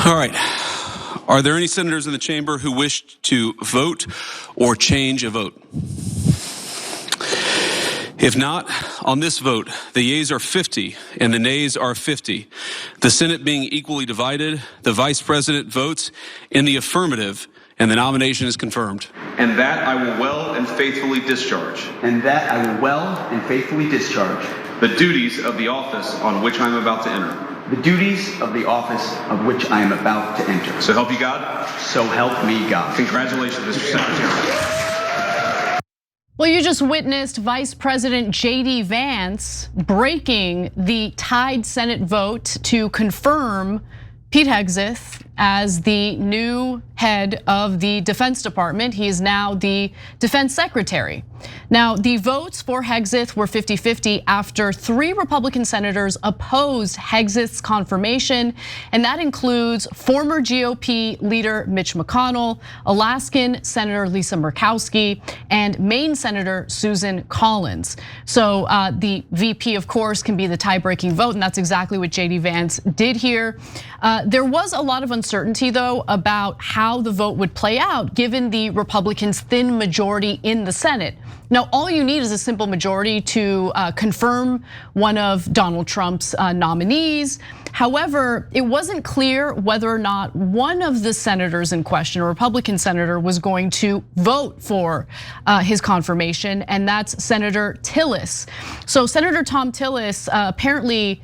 All right. Are there any senators in the chamber who wish to vote or change a vote? If not, on this vote, the yeas are 50 and the nays are 50. The Senate being equally divided, the Vice President votes in the affirmative and the nomination is confirmed. And that I will well and faithfully discharge. And that I will well and faithfully discharge. The duties of the office on which I am about to enter. The duties of the office of which I am about to enter. So help you God? So help me God. Congratulations, Mr. Secretary. Well, you just witnessed Vice President JD Vance breaking the tied Senate vote to confirm Pete Hegseth as the new head of the Defense Department. He is now the Defense Secretary. Now, the votes for Hegseth were 50-50 after 3 Republican senators opposed Hegseth's confirmation, and that includes former GOP leader Mitch McConnell, Alaskan Senator Lisa Murkowski, and Maine Senator Susan Collins. So the VP, of course, can be the tie-breaking vote, and that's exactly what JD Vance did here. There was a lot of uncertainty, though, about how the vote would play out, given the Republicans' thin majority in the Senate. Now, all you need is a simple majority to confirm one of Donald Trump's nominees. However, it wasn't clear whether or not one of the senators in question, a Republican senator, was going to vote for his confirmation, and that's Senator Tillis. So Senator Tom Tillis apparently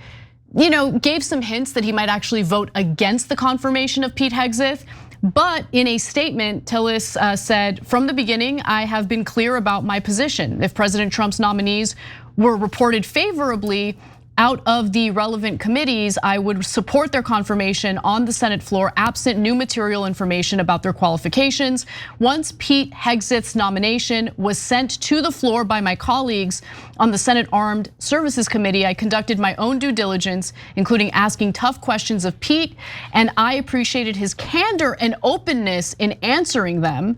gave some hints that he might actually vote against the confirmation of Pete Hegseth. But in a statement, Tillis said, "From the beginning, I have been clear about my position. If President Trump's nominees were reported favorably out of the relevant committees, I would support their confirmation on the Senate floor, absent new material information about their qualifications. Once Pete Hegseth's nomination was sent to the floor by my colleagues on the Senate Armed Services Committee, I conducted my own due diligence, including asking tough questions of Pete, and I appreciated his candor and openness in answering them."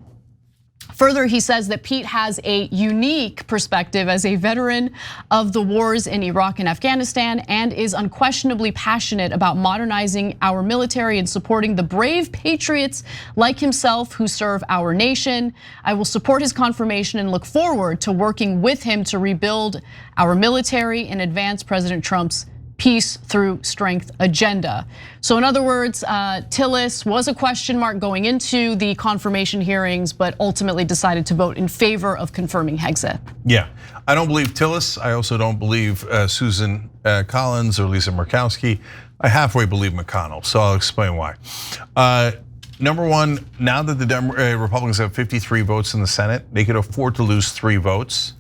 Further, he says that Pete has a unique perspective as a veteran of the wars in Iraq and Afghanistan and is unquestionably passionate about modernizing our military and supporting the brave patriots like himself who serve our nation. I will support his confirmation and look forward to working with him to rebuild our military and advance President Trump's peace through strength agenda. So in other words, Tillis was a question mark going into the confirmation hearings, but ultimately decided to vote in favor of confirming Hegseth. Yeah, I don't believe Tillis. I also don't believe Susan Collins or Lisa Murkowski. I halfway believe McConnell, so I'll explain why. Number one, now that the Republicans have 53 votes in the Senate, they could afford to lose 3 votes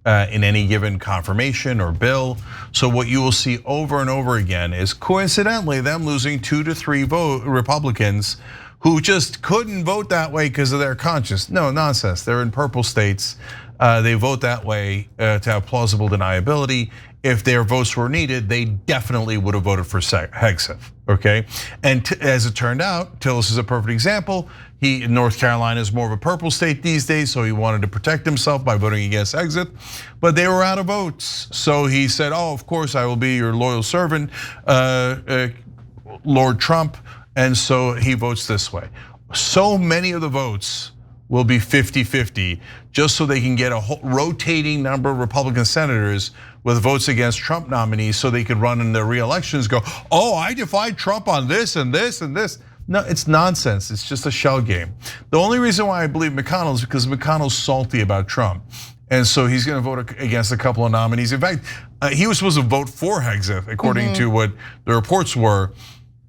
in any given confirmation or bill. So what you will see over and over again is coincidentally them losing 2 to 3 Republicans who just couldn't vote that way because of their conscience. No, nonsense. They're in purple states. They vote that way to have plausible deniability. If their votes were needed, they definitely would have voted for Hegseth, okay? And as it turned out, Tillis is a perfect example. North Carolina is more of a purple state these days, so he wanted to protect himself by voting against Hegseth, but they were out of votes. So he said, "Oh, of course I will be your loyal servant, Lord Trump," and so he votes this way. So many of the votes will be 50-50, just so they can get a rotating number of Republican senators with votes against Trump nominees so they could run in their re-elections, go, "Oh, I defied Trump on this and this and this." No, it's nonsense. It's just a shell game. The only reason why I believe McConnell is because McConnell's salty about Trump. And so he's gonna vote against a couple of nominees. In fact, he was supposed to vote for Hegseth, according to what the reports were.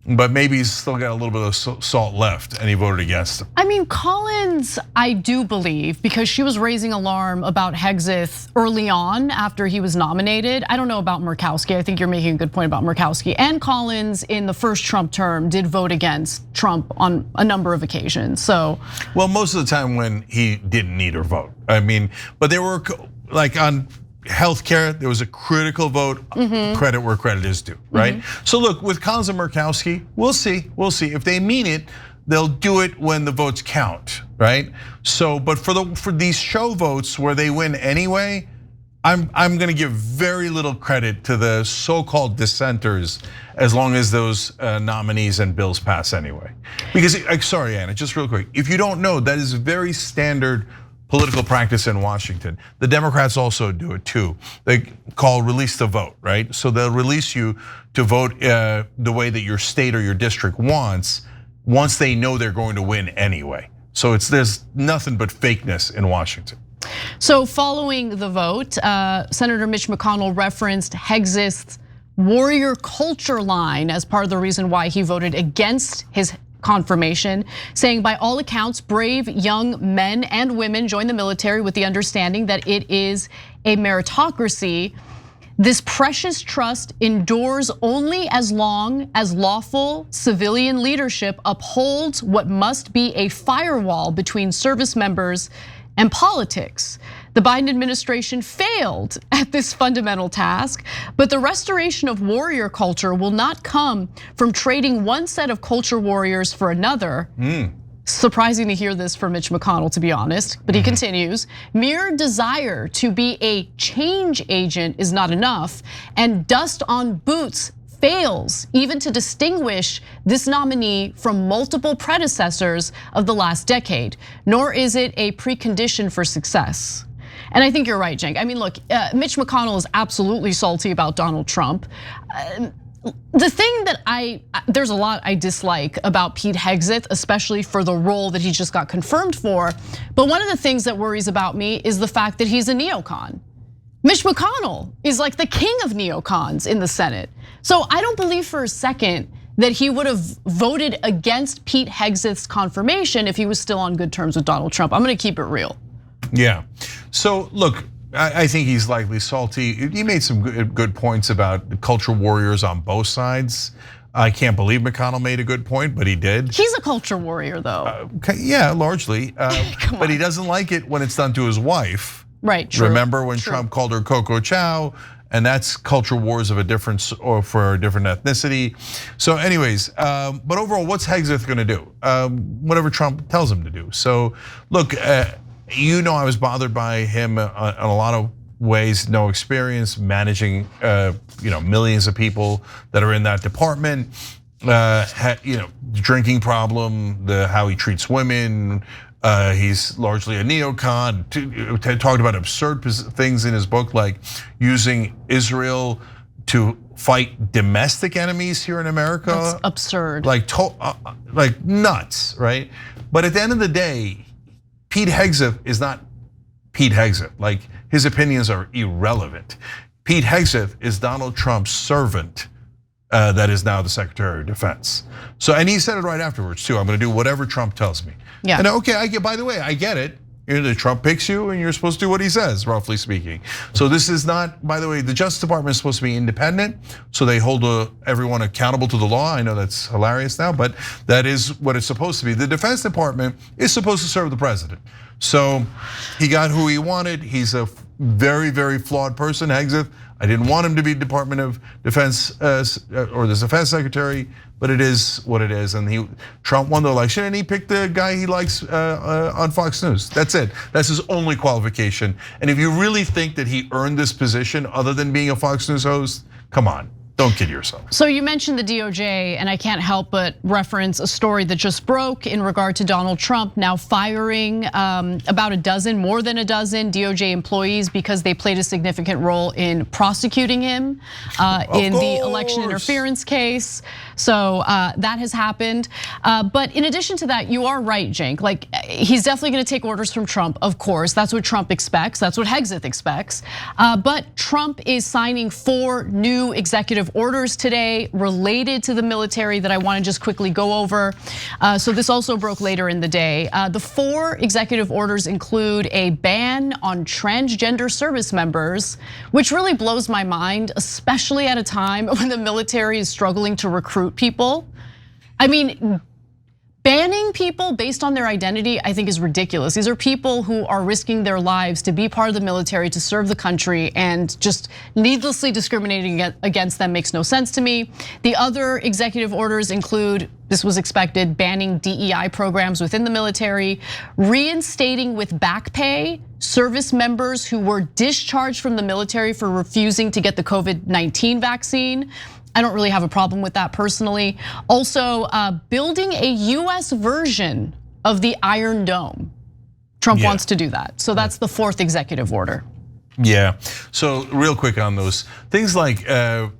But maybe he's still got a little bit of salt left and he voted against him. I mean, Collins, I do believe, because she was raising alarm about Hegseth early on after he was nominated. I don't know about Murkowski. I think you're making a good point about Murkowski. And Collins in the first Trump term did vote against Trump on a number of occasions, so. Well, most of the time when he didn't need her vote. I mean, but there were like on healthcare, there was a critical vote, credit where credit is due, right? So look, with Collins and Murkowski, we'll see. If they mean it, they'll do it when the votes count, right? So, but for these show votes where they win anyway, I'm going to give very little credit to the so-called dissenters as long as those nominees and bills pass anyway. Because, sorry, Anna, just real quick. If you don't know, that is very standard political practice in Washington. The Democrats also do it too. They call release the vote, right? So they'll release you to vote the way that your state or your district wants once they know they're going to win anyway. So there's nothing but fakeness in Washington. So following the vote, Senator Mitch McConnell referenced Hegseth's warrior culture line as part of the reason why he voted against his confirmation, saying by all accounts, brave young men and women join the military with the understanding that it is a meritocracy. This precious trust endures only as long as lawful civilian leadership upholds what must be a firewall between service members and politics. The Biden administration failed at this fundamental task, but the restoration of warrior culture will not come from trading one set of culture warriors for another. Surprising to hear this from Mitch McConnell, to be honest, but he continues, mere desire to be a change agent is not enough, and dust on boots fails even to distinguish this nominee from multiple predecessors of the last decade, nor is it a precondition for success. And I think you're right, Cenk. I mean, look, Mitch McConnell is absolutely salty about Donald Trump. The thing that there's a lot I dislike about Pete Hegseth, especially for the role that he just got confirmed for. But one of the things that worries about me is the fact that he's a neocon. Mitch McConnell is like the king of neocons in the Senate. So I don't believe for a second that he would have voted against Pete Hegseth's confirmation if he was still on good terms with Donald Trump. I'm gonna keep it real. Yeah, so look, I think he's likely salty. He made some good points about the culture warriors on both sides. I can't believe McConnell made a good point, but he did. He's a culture warrior though. Yeah, largely, but he doesn't like it when it's done to his wife. Right, true. Remember when Trump called her Coco Chow? And that's culture wars of a different or for a different ethnicity. So anyways, but overall, what's Hegseth gonna do? Whatever Trump tells him to do. So look, you know I was bothered by him on a lot of ways, no experience managing millions of people that are in that department. Drinking problem, how he treats women. He's largely a neocon. Talked about absurd things in his book, like using Israel to fight domestic enemies here in America. That's absurd. Like nuts, right? But at the end of the day, Pete Hegseth is not Pete Hegseth. Like his opinions are irrelevant. Pete Hegseth is Donald Trump's servant. That is now the Secretary of Defense. So, and he said it right afterwards too. I'm going to do whatever Trump tells me. Yeah. And okay, by the way, I get it. Trump picks you and you're supposed to do what he says, roughly speaking. So this is not, by the way, the Justice Department is supposed to be independent. So they hold everyone accountable to the law. I know that's hilarious now, but that is what it's supposed to be. The Defense Department is supposed to serve the president. So he got who he wanted. He's a very, very flawed person, Hegseth. I didn't want him to be Department of Defense or the Defense Secretary, but it is what it is. And Trump won the election and he picked the guy he likes on Fox News. That's it. That's his only qualification. And if you really think that he earned this position other than being a Fox News host, come on. Don't kid yourself. So you mentioned the DOJ, and I can't help but reference a story that just broke in regard to Donald Trump now firing about more than a dozen DOJ employees because they played a significant role in prosecuting him in the election interference case. So that has happened. But in addition to that, you are right, Cenk. Like he's definitely going to take orders from Trump, of course. That's what Trump expects. That's what Hegseth expects. But Trump is signing 4 new executive orders today related to the military that I want to just quickly go over. So this also broke later in the day. The 4 executive orders include a ban on transgender service members, which really blows my mind, especially at a time when the military is struggling to recruit people. I mean, banning people based on their identity, I think is ridiculous. These are people who are risking their lives to be part of the military, to serve the country, and just needlessly discriminating against them makes no sense to me. The other executive orders include This was expected, banning DEI programs within the military, reinstating with back pay service members who were discharged from the military for refusing to get the COVID-19 vaccine. I don't really have a problem with that personally. Also, building a US version of the Iron Dome. Trump wants to do that. So that's the fourth executive order. Yeah, so real quick on those things like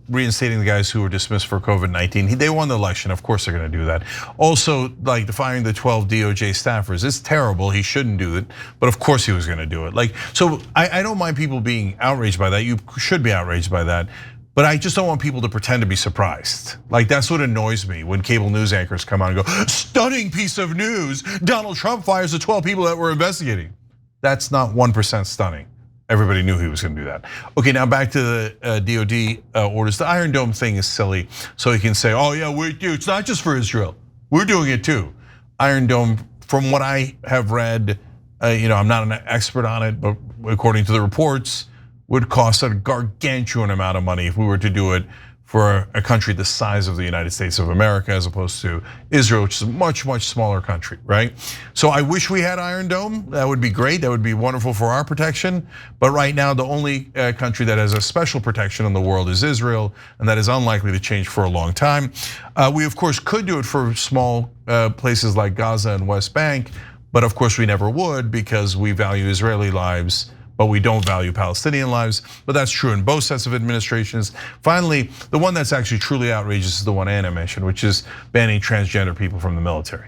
reinstating the guys who were dismissed for COVID-19. They won the election, of course they're gonna do that. Also, like firing the 12 DOJ staffers, it's terrible, he shouldn't do it, but of course he was gonna do it. Like, so I don't mind people being outraged by that, you should be outraged by that. But I just don't want people to pretend to be surprised. Like that's what annoys me when cable news anchors come out and go, stunning piece of news, Donald Trump fires the 12 people that were investigating. That's not 1% stunning. Everybody knew he was gonna do that. Okay, now back to the DOD orders. The Iron Dome thing is silly. So he can say, oh yeah, it's not just for Israel. We're doing it too. Iron Dome, from what I have read, I'm not an expert on it, but according to the reports, would cost a gargantuan amount of money if we were to do it for a country the size of the United States of America, as opposed to Israel, which is a much, much smaller country, right? So I wish we had Iron Dome, that would be great, that would be wonderful for our protection. But right now, the only country that has a special protection in the world is Israel, and that is unlikely to change for a long time. We of course could do it for small places like Gaza and West Bank, but of course we never would because we value Israeli lives, but we don't value Palestinian lives, but that's true in both sets of administrations. Finally, the one that's actually truly outrageous is the one Anna mentioned, which is banning transgender people from the military.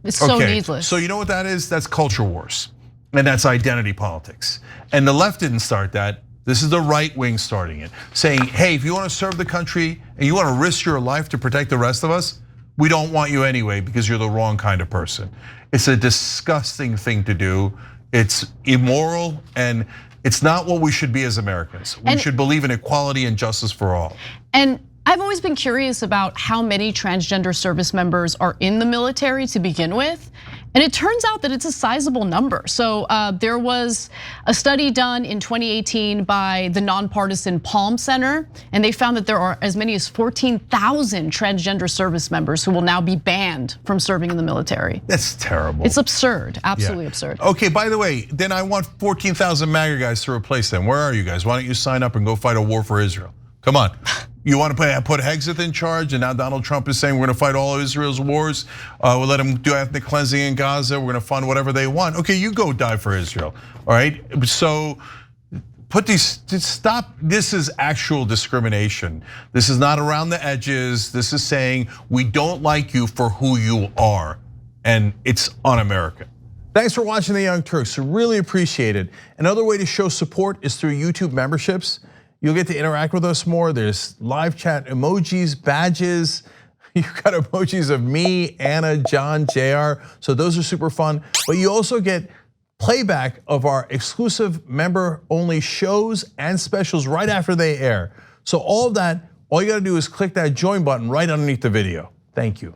It's so needless. So you know what that is? That's culture wars, and that's identity politics. And the left didn't start that. This is the right wing starting it, saying, hey, if you wanna serve the country and you wanna risk your life to protect the rest of us, we don't want you anyway because you're the wrong kind of person. It's a disgusting thing to do. It's immoral and it's not what we should be as Americans. We should believe in equality and justice for all. And I've always been curious about how many transgender service members are in the military to begin with. And it turns out that it's a sizable number. So there was a study done in 2018 by the nonpartisan Palm Center, and they found that there are as many as 14,000 transgender service members who will now be banned from serving in the military. That's terrible. It's absurd, absolutely absurd. Okay, by the way, then I want 14,000 MAGA guys to replace them. Where are you guys? Why don't you sign up and go fight a war for Israel? Come on. You want to put Hegseth in charge, and now Donald Trump is saying we're going to fight all of Israel's wars. We'll let them do ethnic cleansing in Gaza. We're going to fund whatever they want. Okay, you go die for Israel. All right. So stop. This is actual discrimination. This is not around the edges. This is saying we don't like you for who you are, and it's un-American. Thanks for watching the Young Turks. We really appreciate it. Another way to show support is through YouTube memberships. You'll get to interact with us more. There's live chat emojis, badges. You've got emojis of me, Anna, John, JR. So those are super fun. But you also get playback of our exclusive member-only shows and specials right after they air. So all of that, all you gotta do is click that join button right underneath the video. Thank you.